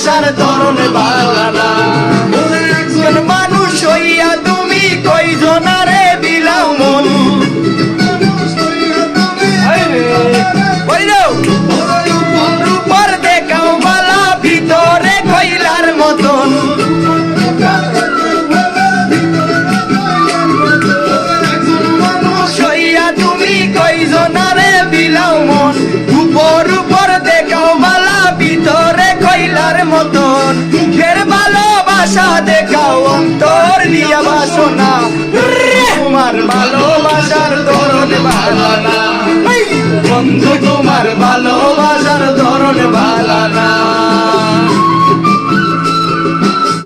ভালোবাসার ধরন বালানা একজন মানুষ হইয়া তুমি কয়জনারে বিলাও মন উপর দেখাও বালা ভিতরে কইলার মতন মানুষ হইয়া তুমি কয়জনারে বিলাও মন উপর উপর দেখাও বালা ভিতরে কইলার মতন ফের ভালোবাসা দেখাও অন্তর দিয়া বাসনা তোমার ভালোবাসার ধরন বালানা বন্ধু তোমার ভালোবাসার ধরন বালানা